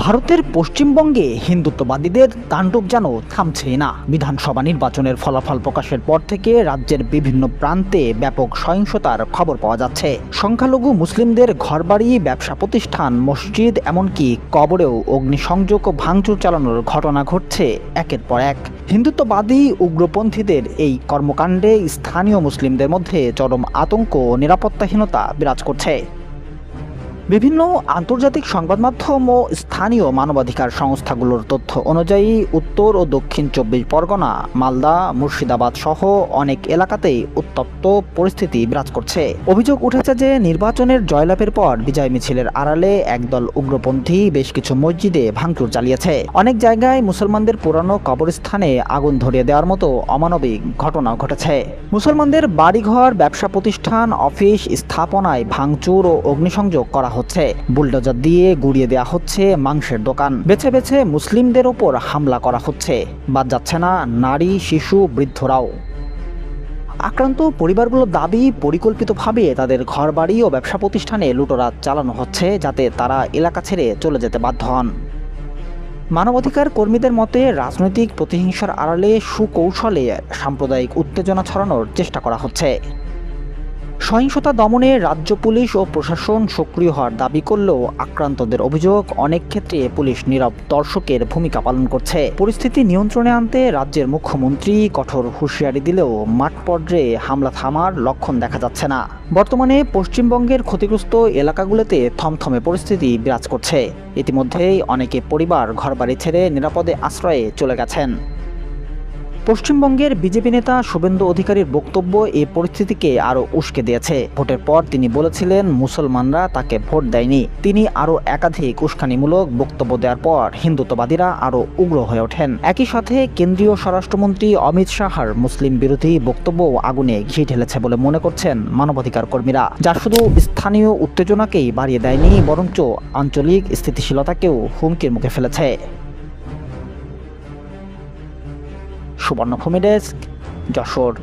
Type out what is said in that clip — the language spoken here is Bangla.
ভারতের পশ্চিমবঙ্গে হিন্দুত্ববাদীদের তাণ্ডব যেন থামছেই না। বিধানসভা নির্বাচনের ফলাফল প্রকাশের পর থেকে রাজ্যের বিভিন্ন প্রান্তে ব্যাপক সহিংসতার খবর পাওয়া যাচ্ছে। সংখ্যালঘু মুসলিমদের ঘরবাড়ি, ব্যবসা প্রতিষ্ঠান, মসজিদ, এমনকি কবরেও অগ্নিসংযোগ ও ভাঙচুর চালানোর ঘটনা ঘটছে একের পর এক। হিন্দুত্ববাদী উগ্রপন্থীদের এই কর্মকাণ্ডে স্থানীয় মুসলিমদের মধ্যে চরম আতঙ্ক ও নিরাপত্তাহীনতা বিরাজ করছে। বিভিন্ন আন্তর্জাতিক সংবাদ মাধ্যম ও স্থানীয় মানবাধিকার সংস্থাগুলোর তথ্য অনুযায়ী উত্তর ও দক্ষিণ 24 পরগনা, মালদা, মুর্শিদাবাদ সহ অনেক এলাকাতেই উত্তপ্ত পরিস্থিতি বিরাজ করছে। অভিযোগ উঠেছে যে নির্বাচনের জয়লাভের পর বিজয় মিছিলের আড়ালে একদল উগ্রপন্থী বেশ কিছু মসজিদে ভাঙচুর চালিয়েছে। অনেক জায়গায় মুসলমানদের পুরানো কবরস্থানে আগুন ধরিয়ে দেওয়ার মতো অমানবিক ঘটনাও ঘটেছে। মুসলমানদের বাড়িঘর, ব্যবসা প্রতিষ্ঠান, অফিস, স্থাপনায় ভাঙচুর ও অগ্নিসংযোগ করা হচ্ছে। বুলডোজার দিয়ে গুড়িয়ে দেওয়া হচ্ছে মাংসের দোকান। বেছে বেছে মুসলিমদের ওপর হামলা করা হচ্ছে। বাদ যাচ্ছে না নারী, শিশু, বৃদ্ধরাও। আক্রান্ত পরিবারগুলোর দাবি, পরিকল্পিতভাবে তাদের ঘরবাড়ি ও ব্যবসা প্রতিষ্ঠানে লুটোরাজ চালানো হচ্ছে যাতে তারা এলাকা ছেড়ে চলে যেতে বাধ্য হন। মানবাধিকার কর্মীদের মতে রাজনৈতিক প্রতিহিংসার আড়ালে সুকৌশলে সাম্প্রদায়িক উত্তেজনা ছড়ানোর চেষ্টা করা হচ্ছে। সহিংসতা দমনে রাজ্য পুলিশ ও প্রশাসন সক্রিয় হওয়ার দাবি করলেও আক্রান্তদের অভিযোগ, অনেক ক্ষেত্রে পুলিশ নীরব দর্শকের ভূমিকা পালন করছে। পরিস্থিতি নিয়ন্ত্রণে আনতে রাজ্যের মুখ্যমন্ত্রী কঠোর হুঁশিয়ারি দিলেও মাঠ পর্যায়ে হামলা থামার লক্ষণ দেখা যাচ্ছে না। বর্তমানে পশ্চিমবঙ্গের ক্ষতিগ্রস্ত এলাকাগুলোতে থমথমে পরিস্থিতি বিরাজ করছে। ইতিমধ্যেই অনেকে পরিবার ঘরবাড়ি ছেড়ে নিরাপদে আশ্রয়ে চলে গেছেন। পশ্চিমবঙ্গের বিজেপি নেতা শুভেন্দু অধিকারীর বক্তব্য এই পরিস্থিতিকে আরও উস্কে দিয়েছে। ভোটের পর তিনি বলেছিলেন মুসলমানরা তাকে ভোট দেয়নি। তিনি আরও একাধিক উস্কানিমূলক বক্তব্য দেওয়ার পর হিন্দুত্ববাদীরা আরও উগ্র হয়ে ওঠেন। একই সাথে কেন্দ্রীয় স্বরাষ্ট্রমন্ত্রী অমিত শাহর মুসলিম বিরোধী বক্তব্য আগুনে ঘি ঢেলেছে বলে মনে করছেন মানবাধিকার কর্মীরা, যা শুধু স্থানীয় উত্তেজনাকেই বাড়িয়ে দেয়নি, বরঞ্চ আঞ্চলিক স্থিতিশীলতাকেও হুমকির মুখে ফেলেছে। সুবর্ণভূমি ডেস্ক, যশোর।